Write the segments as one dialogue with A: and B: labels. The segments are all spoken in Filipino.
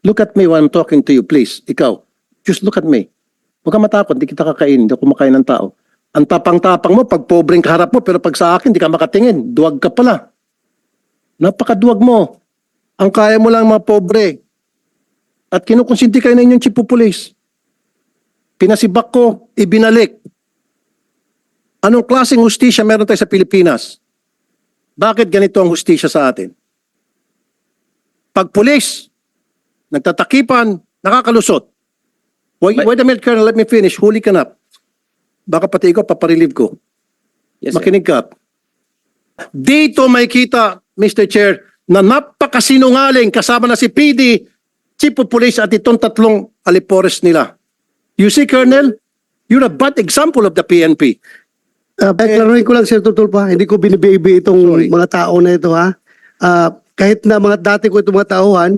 A: Look at me when I'm talking to you, please. Ikaw, just look at me. Huwag ka matakot, di kita kakain, hindi ako kumakain ng tao. Ang tapang-tapang mo, pag pobreng kaharap mo, pero pag sa akin, di ka makatingin. Duwag ka pala. Napakaduwag mo. Ang kaya mo lang mga pobre. At kinukonsinti kayo na inyong chief of police. Pinasibak ko, ibinalik. Anong klaseng hustisya meron tayo sa Pilipinas? Bakit ganito ang hustisya sa atin? Pag pulis, nagtatakipan, nakakalusot. Wait a minute, Colonel, let me finish. Huli ka na. Baka pati ikaw, paparelieve ko.
B: Yes, sir.
A: Makinig ka. Dito may kita, Mr. Chair, na napakasinungaling kasama na si PD, Chief of Police at itong tatlong alipores nila. You see, Colonel, you're a bad example of the PNP.
C: Klaruhin ko lang, Sir Tutulpa, hindi ko binibibi itong mga tao na ito, ha? Kahit na mga dati ko itong mga tauhan,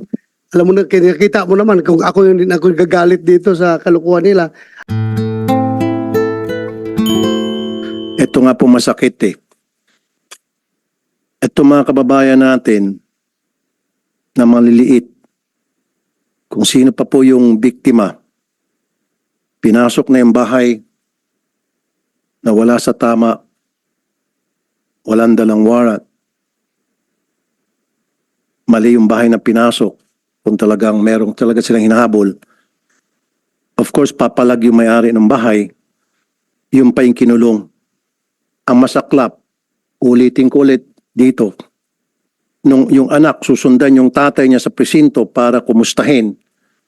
C: alam mo na, nakita mo naman kung ako yung gagalit dito sa kalukuhan nila.
A: Ito nga po masakit eh. Ito mga kababayan natin na maliliit, kung sino pa po yung biktima, pinasok na yung bahay na wala sa tama, walang dalang warrant. Mali yung bahay na pinasok kung talagang merong talaga silang hinahabol. Of course, papalag yung may-ari ng bahay, yung pa yung kinulong. Ang masaklap, ulitin ko ulit dito, nung yung anak susundan yung tatay niya sa presinto para kumustahin,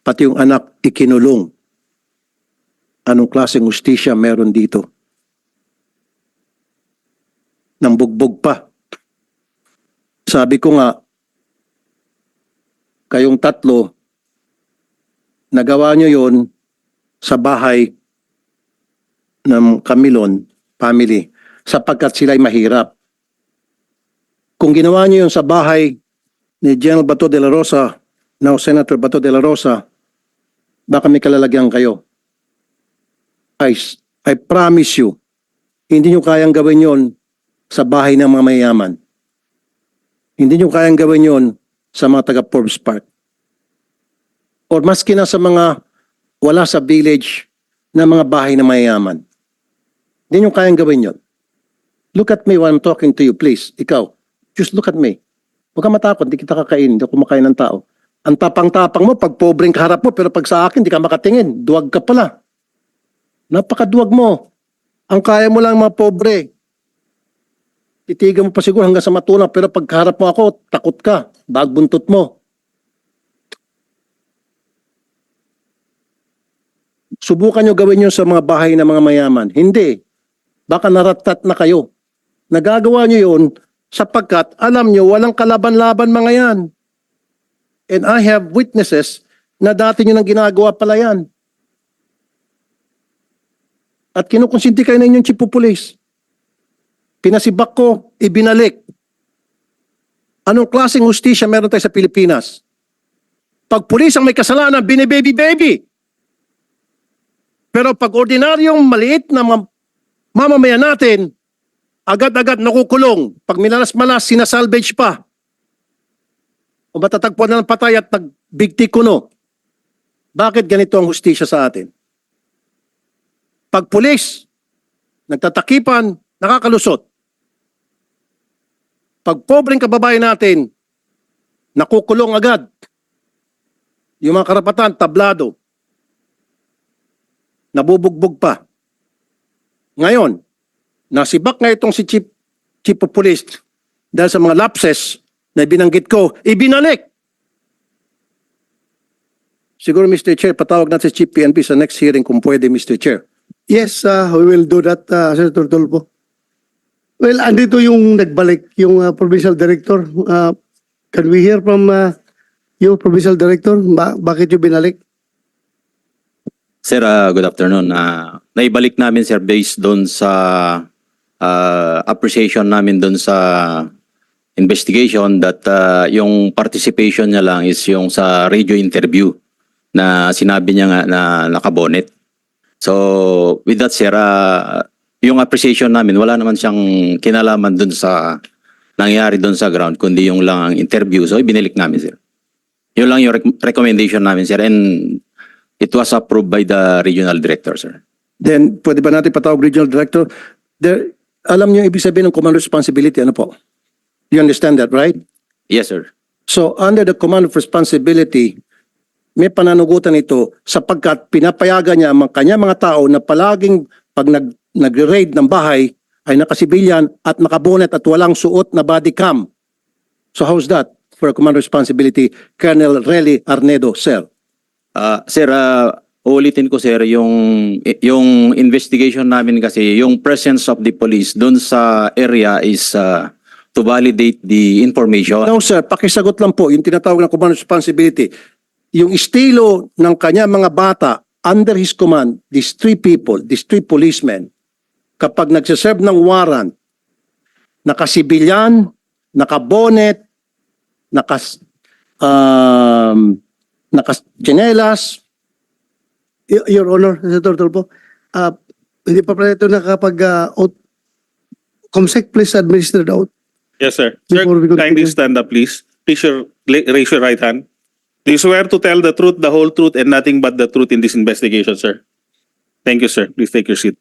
A: pati yung anak ikinulong. Anong klaseng hustisya meron dito? Nang bugbog pa. Sabi ko nga, kayong tatlo, nagawa nyo yon sa bahay ng Camilon family sapagkat sila'y mahirap. Kung ginawa nyo yun sa bahay ni General Bato de la Rosa, now Senator Bato de la Rosa, baka may kalalagyan kayo. I promise you, hindi nyo kayang gawin yon sa bahay ng mga mayayaman. Hindi nyo kayang gawin yon sa mga taga Forbes Park. Or maski na sa mga wala sa village na mga bahay na mayayaman. Hindi nyo kayang gawin yon. Look at me when I'm talking to you, please. Ikaw, just look at me. Huwag ka matakot, di kita kakain, di ako kumakain ng tao. Ang tapang-tapang mo, pag pobreng kaharap mo, pero pag sa akin, di ka makatingin. Duwag ka pala. Napakaduwag mo. Ang kaya mo lang mga pobre. Titigan mo pa siguro hanggang sa matulak, pero pag kaharap mo ako, takot ka. Bagbuntot mo. Subukan nyo gawin yun sa mga bahay ng mga mayaman. Hindi. Baka naratat na kayo. Nagagawa nyo yun sapagkat alam nyo walang kalaban-laban mga yan. And I have witnesses na dati nyo nang ginagawa pala yan. At kinukonsinti kayo na inyong chief of police. Pinasibak ko, ibinalik. Anong klaseng hustisya meron tayo sa Pilipinas? Pag pulis ang may kasalanan, binibaby-baby. Pero pag ordinaryong maliit na mamamayan natin, agad-agad nakukulong. Pag minalas-malas, sinasalvage pa. O matatagpuan na ng patay at nagbigtikuno. Bakit ganito ang hustisya sa atin? Pag pulis, nagtatakipan, nakakalusot. Pag pobreng kababayan natin, nakukulong agad. Yung mga karapatan, tablado. Nabubugbog pa. Ngayon, nasibak nga itong si Chief of Police dahil sa mga lapses na binanggit ko, ibinalik. Siguro, Mr. Chair, patawag natin si Chief PNP sa next hearing kung pwede, Mr. Chair.
C: Yes, we will do that, Senator Tulfo. Well, andito yung nagbalik, yung Provincial Director. Can we hear from you, Provincial Director? Bakit yung binalik?
B: Sir, good afternoon. Naibalik namin, sir, based doon sa appreciation namin doon sa investigation that yung participation niya lang is yung sa radio interview na sinabi niya nga na nakabonet. So, with that, sir, yung appreciation namin, wala naman siyang kinalaman doon sa nangyari doon sa ground, kundi yung lang ang interview. So, ibinilik namin, sir. Yun lang yung recommendation namin, sir. And it was approved by the regional director, sir.
A: Then, pwede ba natin patawag regional director? There, alam niyo ibig sabihin ng command responsibility, ano po? You understand that, right?
B: Yes, sir.
A: So, under the command of responsibility, may pananugutan ito sapagkat pinapayagan niya ang kanya mga tao na palaging pag nag-raid ng bahay ay nakasibilyan at nakabonet at walang suot na body cam. So, how's that for a command responsibility? Colonel Relly Arnedo, sir.
B: Sir, ulitin ko, sir, yung investigation namin kasi, yung presence of the police doon sa area is to validate the information.
A: No, sir, pakisagot lang po yung tinatawag na command responsibility. Yung estilo ng kanya mga bata under his command, these three people, these three policemen, kapag nagsiserve ng warrant, nakasibilyan, nakabonet, nakachinelas.
C: Your Honor, Senator Tulfo, hindi pa pala ito nakapag-oath. Comsec, please administer the oath.
D: Yes, sir. Sir,
C: Before we continue.
D: kindly stand up, please. Please raise your right hand. Do you swear to tell the truth, the whole truth, and nothing but the truth in this investigation, sir? Thank you, sir. Please take your seat.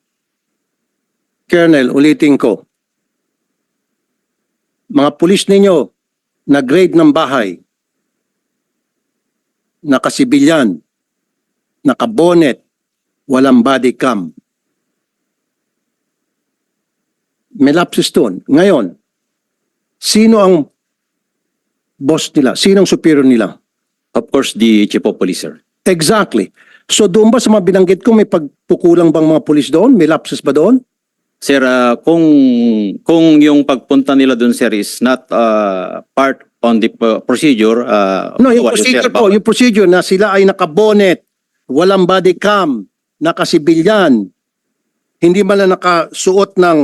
A: Colonel, ulitin ko. Mga pulis ninyo, nag-raid ng bahay, nakasibilyan, nakabonet, walang body cam. May lapses doon. Ngayon, sino ang boss nila? Sino ang superior nila?
B: Of course, the chief of police, sir.
A: Exactly. So doon ba sa mga binanggit ko, may pagpukulang bang mga pulis doon? May lapses ba doon?
B: Sir, kung yung pagpunta nila doon, sir, is not part on the procedure.
A: No, yung
B: what is,
A: procedure
B: sir,
A: po, yung procedure na sila ay nakabonet, walang body cam, nakasibilyan, hindi man lang nakasuot ng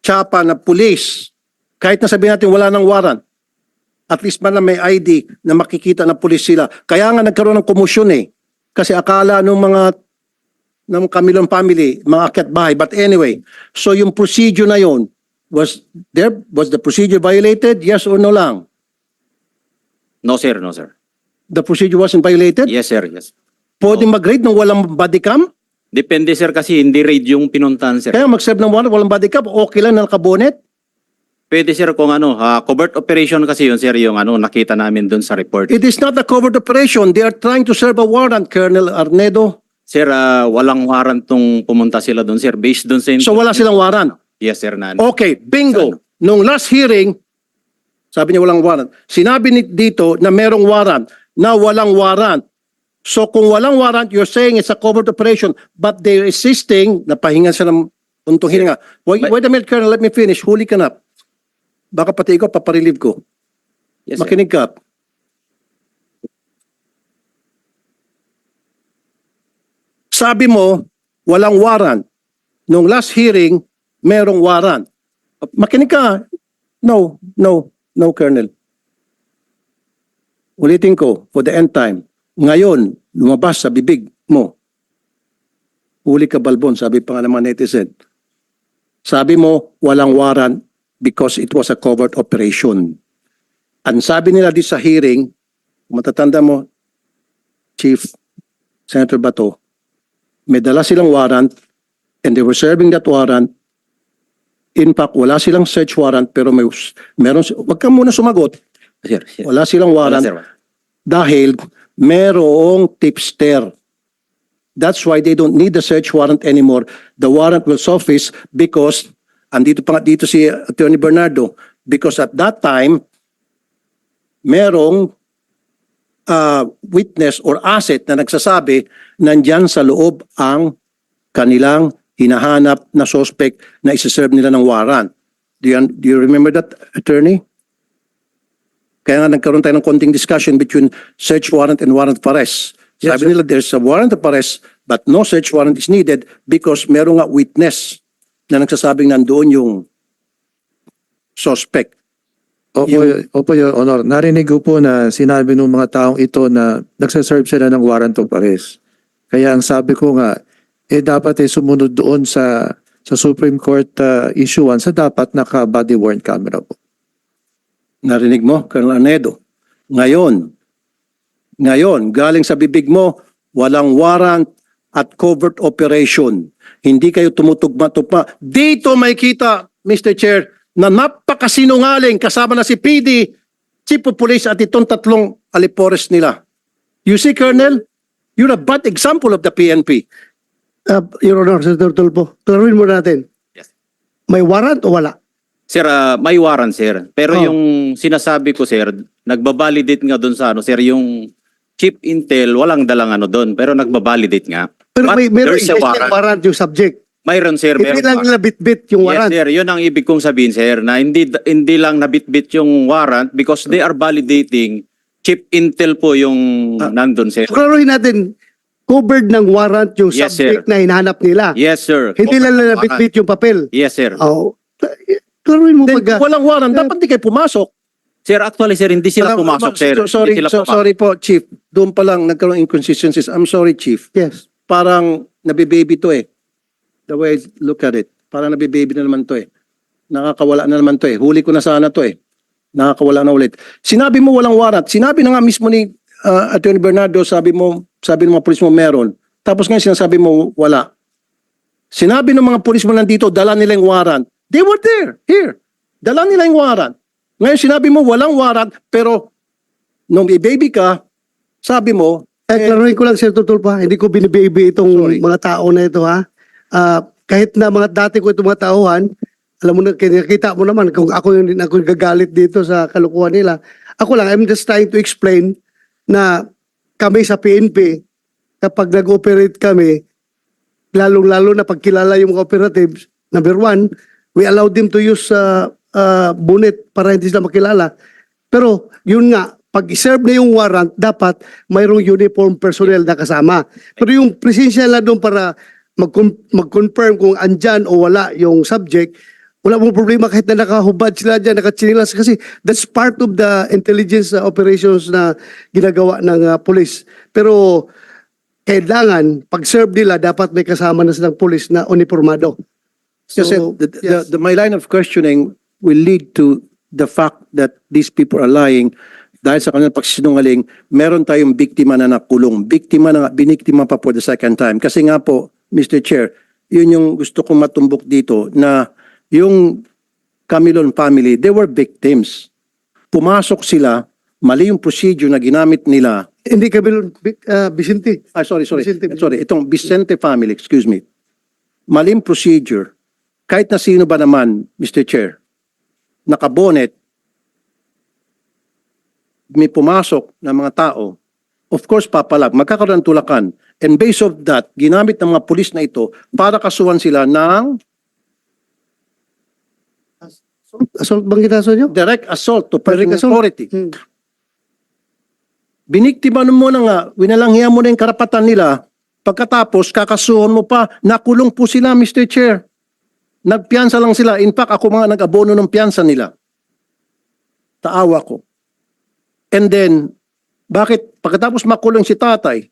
A: tsapa na pulis, kahit na sabihin natin wala ng warrant, at least man lang may ID na makikita na pulis sila. Kaya nga nagkaroon ng komosyon eh. Kasi akala ng Camilon family, mga akyat bahay. But anyway, so yung procedure na yon, was the procedure violated? Yes or no lang?
B: No, sir, no, sir.
A: The procedure wasn't violated?
B: Yes, sir, yes.
A: Pwede mag-raid ng walang body cam?
B: Depende, sir, kasi hindi raid yung pinuntahan, sir.
A: Kaya mag-serve ng warrant, walang body cam, okay lang na nakabonet?
B: Pwede, sir, kung covert operation kasi yun, sir, yung nakita namin doon sa report.
A: It is not a covert operation. They are trying to serve a warrant, Colonel Arnedo.
B: Sir, walang warrant nung pumunta sila doon, sir, based doon sa...
A: So wala silang warrant.
B: Yes, sir, na.
A: Okay, bingo. Nung last hearing, sabi niya walang warrant. Sinabi dito na merong warrant, na walang warrant. So kung walang warrant, you're saying it's a covert operation, but they're insisting na pahingan sila ng untong hininga. Wait a minute, Colonel, let me finish. Huli ka na. Baka pati ikaw, paparelieve ko.
B: Yes, sir.
A: Makinig ka. Sabi mo, walang warrant. Nung last hearing, merong warrant. Makinig ka. No, Colonel. Ulitin ko, for the end time. Ngayon, lumabas sa bibig mo. Huli ka, Balbon, sabi pa nga ng mga netizen. Sabi mo, walang warrant because it was a covert operation. Ang sabi nila di sa hearing, matatanda mo, Chief Senator Bato, may dala silang warrant and they were serving that warrant. In fact, wala silang search warrant pero meron, wag ka muna sumagot.
B: Sir, sir.
A: Wala silang
B: Wala,
A: warrant
B: sir.
A: dahil merong tipster. That's why they don't need the search warrant anymore. The warrant will suffice because andito pa nga dito si Attorney Bernardo, because at that time merong witness or asset na nagsasabi nandyan sa loob ang kanilang hinahanap na suspect na isa-serve nila ng warrant. Do you remember that, attorney? Kaya nga nagkaroon tayo ng konting discussion between search warrant and warrant of arrest.
C: Yes,
A: Sabi nila there's a warrant of arrest but no search warrant is needed because merong nga witness na nagsasabing nandoon yung suspect.
E: Opo, Your Honor. Narinig ko po na sinabi ng mga taong ito na nagsaserve sila ng warrant of arrest. Kaya ang sabi ko nga, dapat sumunod doon sa Supreme Court issuance sa dapat naka-body worn camera po.
A: Narinig mo, Colonel Arnedo. Ngayon, Ngayon, galing sa bibig mo, walang warrant at covert operation. Hindi kayo tumutugma-tugma. Dito may kita, Mr. Chair, na napakasinungaling kasama na si PD, Chief of Police at itong tatlong alipores nila. You see, Colonel, you're a bad example of the PNP.
C: Your Honor, Senator Tulfo, klaruin mo natin.
B: Yes.
C: May warrant o wala?
B: Sir, may warrant, sir. Pero
C: Oh.
B: yung sinasabi ko, sir, nagbabalidate nga doon sa ano, sir, yung chip intel, walang dalang ano doon, pero nagbabalidate nga.
C: Pero
B: But
C: meron
B: there's a
C: warrant yung subject.
B: Mayroon, sir.
C: Hindi lang nila bit-bit yung warrant.
B: Yes, sir. Yun ang ibig kong sabihin, sir, na hindi lang nabitbit yung warrant because they are validating chip intel po yung nandun, sir.
C: Klaruhin natin, covered ng warrant yung
B: Yes,
C: subject
B: sir.
C: na hinahanap nila.
B: Yes, sir.
C: Hindi lang nila
B: Warrant.
C: bit-bit yung papel.
B: Yes, sir.
C: Oh, klaruhin mo
A: Then,
C: pag...
A: kung walang warrant, dapat di kayo pumasok.
B: Sir, actually, sir, hindi sila pumasok, sir.
A: Sorry,
B: Hindi sila pumasok.
A: sorry po, Chief. Doon pa lang nagkaroon inconsistencies. I'm sorry, Chief.
C: Yes.
A: Parang nabibaby to eh. The way I look at it. Parang nabibaby na naman to eh. Nakakawala na naman to eh. Huli ko na sana to eh. Nakakawala na ulit. Sinabi mo walang warrant. Sinabi na nga mismo ni Attorney Bernardo, sabi ng mga polis mo meron. Tapos ngayon sinasabi mo wala. Sinabi ng mga polis mo nandito, dala nila yung warrant. They were there, here. Dala nila yung warrant. Ngayon sinabi mo walang warrant, pero nung i-baby ka, sabi mo,
C: Klaruhin ko lang, Sir Tulfo, hindi ko binibaby itong mga tao na ito, ha? Kahit na mga dati ko itong mga tauhan, alam mo na, nakita mo naman kung ako yung gagalit dito sa kalukuhan nila. Ako lang, I'm just trying to explain na kami sa PNP, kapag nag-operate kami, lalong-lalo na pagkilala yung mga operatives, number one, we allow them to use bonnet para hindi sila makilala. Pero yun nga, pag i-serve na yung warrant, dapat mayroong uniform personnel na kasama. Pero yung presensya lang doon para mag-confirm kung andyan o wala yung subject, wala mong problema kahit na nakahubad sila dyan, nakatsinilas, kasi that's part of the intelligence operations na ginagawa ng police. Pero kailangan, pag-serve nila, dapat may kasama na silang police na uniformado.
A: kasi
C: yes.
A: my line of questioning will lead to the fact that these people are lying dahil sa kanilang pagsinungaling, meron tayong biktima na nakulong. Biktima na, biniktima pa for the second time. Kasi nga po, Mr. Chair, yun yung gusto kong matumbok dito na yung Camilon family, they were victims. Pumasok sila, mali yung procedure na ginamit nila.
C: Hindi kami, Vicente.
A: Sorry.
C: Vicente.
A: Sorry, itong Vicente family, excuse me. Maling procedure. Kahit na sino ba naman, Mr. Chair, nakabonet, may pumasok na mga tao, of course, papalag, magkakaroon ng tulakan. And based of that, ginamit ng mga pulis na ito para kasuhan sila ng
C: Assault bang kinaso nyo?
A: direct assault to
C: Direct
A: personal
C: assault?
A: authority.
C: Hmm.
A: Biniktima mo na nga, winalanghiya mo na yung karapatan nila, pagkatapos kakasuhan mo pa, nakulong po sila, Mr. Chair. Nagpiyansa lang sila. In fact, ako mga nag-abono ng piyansa nila. Taawa ko. And then, bakit pagkatapos makulong si tatay,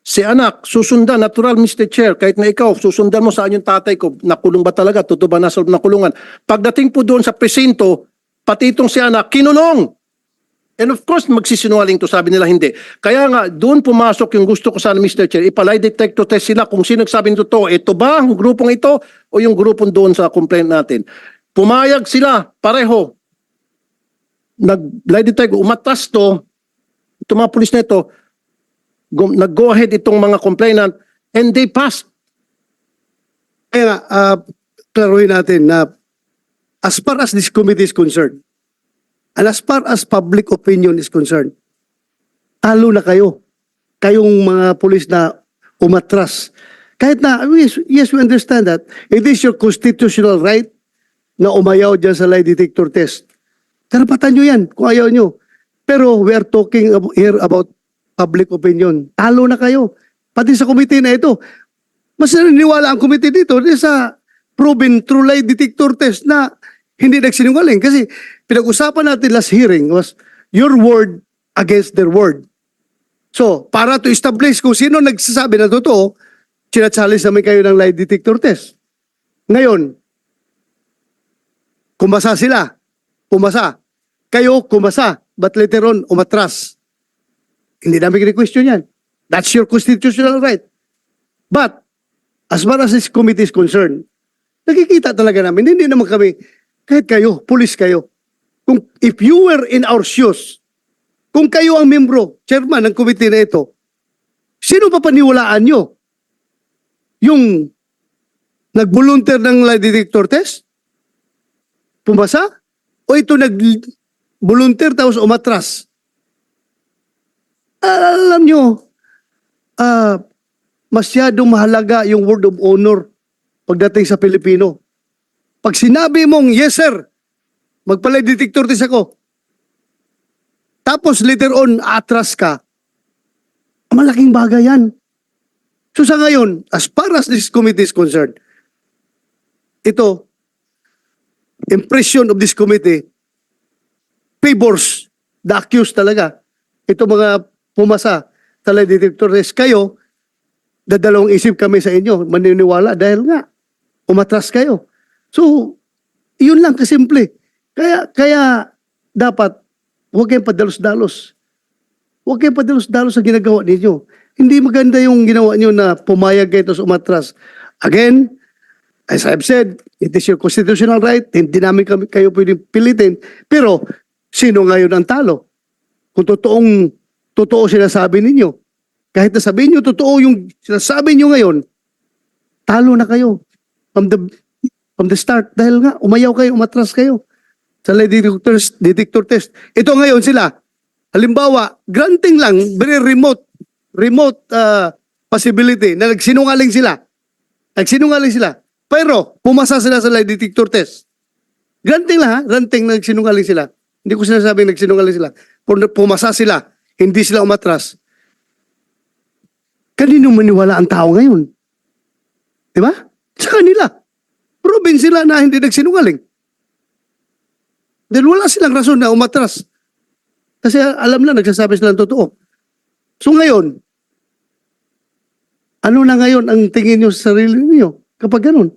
A: si anak, susundan, natural Mr. Chair, kahit na ikaw, susundan mo saan yung tatay ko, nakulong ba talaga, totoo ba nasa nakulungan. Pagdating po doon sa presinto, pati itong si anak, kinulong. And of course, magsisinungaling to, sabi nila hindi. Kaya nga, doon pumasok yung gusto ko sana, Mr. Chair, ipalay detector test sila kung sino nagsabi nito to. Ito ba ang grupong ito o yung grupong doon sa complaint natin? Pumayag sila, pareho. Nag-lie detector, umatras to, itong mga pulis na ito, nag-go ahead itong mga complainant and they passed.
C: Kaya nga, klaruhin natin na as far as this committee is concerned, and as far as public opinion is concerned, talo na kayo. Kayong mga pulis na umatras. Kahit na, yes, we understand that. It is your constitutional right na umayaw dyan sa lie detector test. Karapatan nyo yan kung ayaw nyo. Pero we are talking here about public opinion. Talo na kayo. Pati sa committee na ito. Mas naniniwala ang committee dito sa proven true lie detector test na hindi nagsinungaling. Kasi pinag-usapan natin last hearing was your word against their word. So, para to establish kung sino nagsasabi na totoo, sinachallenge namin kayo ng lie detector test. Ngayon, kumasa sila. Pumasa. Kayo, kumasa. But later on, umatras. Hindi namin kini-question yan. That's your constitutional right. But, as far as this committee is concerned, nakikita talaga namin, hindi naman kami, kahit kayo, pulis kayo, if you were in our shoes, kung kayo ang membro, chairman ng committee na ito, sino pa paniwalaan nyo? Yung nag-volunteer ng lie detector test? Pumasa? O ito nag-volunteer tapos umatras? Alam nyo, masyadong mahalaga yung word of honor pagdating sa Pilipino. Pag sinabi mong, yes sir, magpa-lie detector test ako, tapos later on, atras ka, malaking bagay yan. So sa ngayon, as far as this committee is concerned, ito, impression of this committee favors the accused talaga. Ito mga pumasa sa lie detector test. Kayo, dadalawang isip kami sa inyo, maniniwala dahil nga, umatras kayo. So, yun lang kasimple. Kaya dapat, huwag kayong padalos-dalos. Huwag kayong padalos-dalos sa ginagawa ninyo. Hindi maganda yung ginawa nyo na pumayag kayo tapos umatras. Again, as I've said, it is your constitutional right. Hindi namin kayo pwedeng pilitin. Pero, sino ngayon ang talo? Kung totoo sinasabi ninyo. Kahit na sabihin nyo, totoo yung sinasabi nyo ngayon, talo na kayo from the start. Dahil nga, umayaw kayo, umatras kayo sa lie detector test. Ito ngayon sila, halimbawa, granting lang, very remote possibility na nagsinungaling sila. Pero, pumasa sila sa lie detector test. Granting lang ha, granting na nagsinungaling sila. Hindi ko sinasabing nagsinungaling sila. Pumasa sila, hindi sila umatras. Kanino maniwala ang tao ngayon? Diba? Sa kanila. Proven sila na hindi nagsinungaling. Dahil wala silang rason na umatras. Kasi alam na, nagsasabi sila ng totoo. So ngayon, ano na ngayon ang tingin nyo sa sarili niyo kapag ganun?